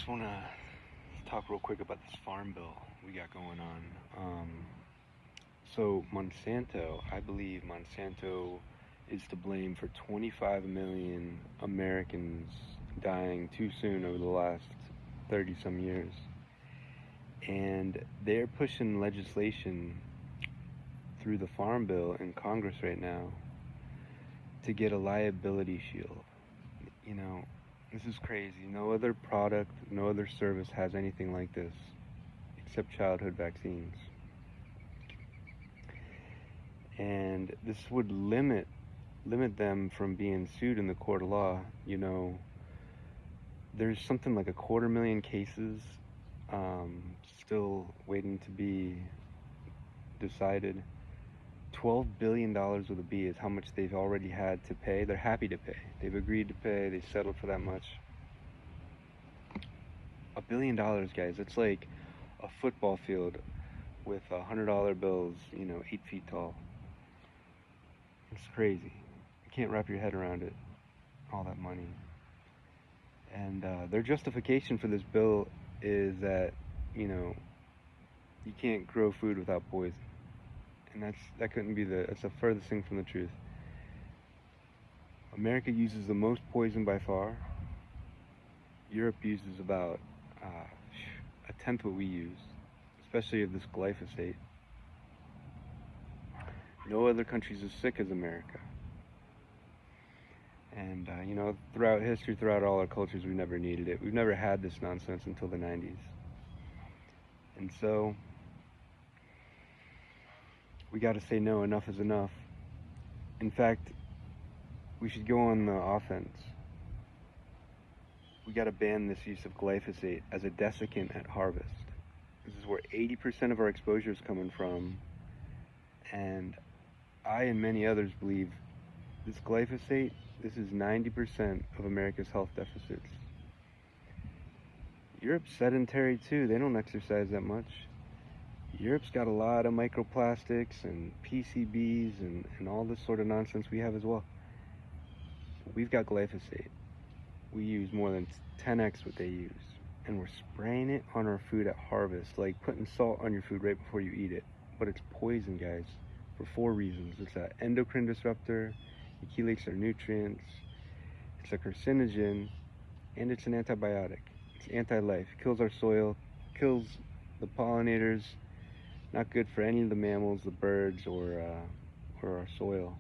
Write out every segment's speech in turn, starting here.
just want to talk real quick about this farm bill we got going on. So Monsanto, I believe Monsanto is to blame for 25 million Americans dying too soon over the last 30 some years. And they're pushing legislation through the farm bill in Congress right now to get a liability shield. You know, this is crazy. No other product, no other service has anything like this except childhood vaccines. And this would limit them from being sued in the court of law. You know, there's something like 250,000 cases still waiting to be decided. $12 billion with a B is how much they've already had to pay. They're happy to pay. They've agreed to pay. They settled for that much. $1 billion, guys. It's like a football field with $100 bills, 8 feet tall. It's crazy. You can't wrap your head around it. All that money. And their justification for this bill is that, you can't grow food without poison. And that couldn't be that's the furthest thing from the truth. America uses the most poison by far. Europe uses about a tenth what we use, especially of this glyphosate. No other country's as sick as America. And, throughout history, throughout all our cultures, we've never needed it. We've never had this nonsense until the 90s. And so, we got to say no, enough is enough. In fact, we should go on the offense. We got to ban this use of glyphosate as a desiccant at harvest. This is where 80% of our exposure is coming from. And I and many others believe this glyphosate, this is 90% of America's health deficits. Europe's sedentary too. They don't exercise that much. Europe's got a lot of microplastics and PCBs and all this sort of nonsense we have as well. We've got glyphosate. We use more than 10x what they use. And we're spraying it on our food at harvest, like putting salt on your food right before you eat it. But it's poison, guys, for 4 reasons. It's an endocrine disruptor, it chelates our nutrients, it's a carcinogen, and it's an antibiotic. It's anti-life. It kills our soil, kills the pollinators. Not good for any of the mammals, the birds, or our soil.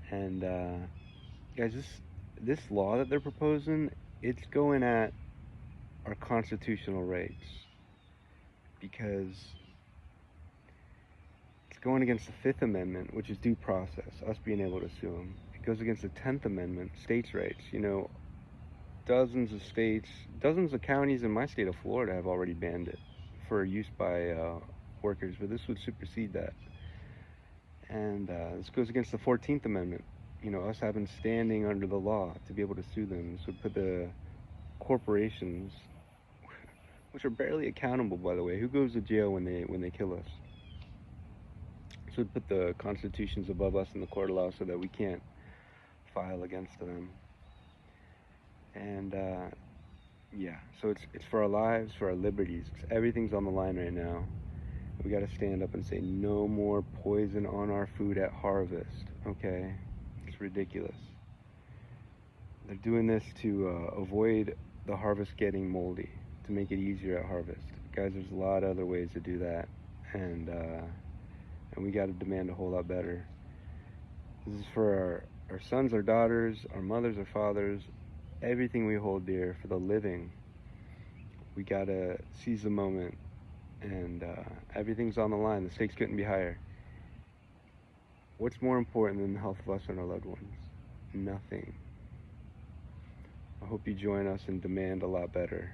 And guys, this law that they're proposing, it's going at our constitutional rights, because it's going against the Fifth Amendment, which is due process, us being able to sue them. It goes against the 10th Amendment, states' rights. Dozens of states, dozens of counties in my state of Florida have already banned it for use by workers, but this would supersede that. And this goes against the 14th Amendment, us having standing under the law to be able to sue them. This would put the corporations, which are barely accountable, by the way, who goes to jail when they kill us? This would put the constitutions above us in the court of law so that we can't file against them. And yeah, so it's for our lives, for our liberties. Everything's on the line right now. We got to stand up and say no more poison on our food at harvest. Okay, it's ridiculous. They're doing this to avoid the harvest getting moldy, to make it easier at harvest. Guys, there's a lot of other ways to do that, and we got to demand a whole lot better. This is for our sons, our daughters, our mothers, our fathers, everything we hold dear, for the living. We got to seize the moment, and everything's on the line. The stakes couldn't be higher. What's more important than the health of us and our loved ones? Nothing. I hope you join us and demand a lot better.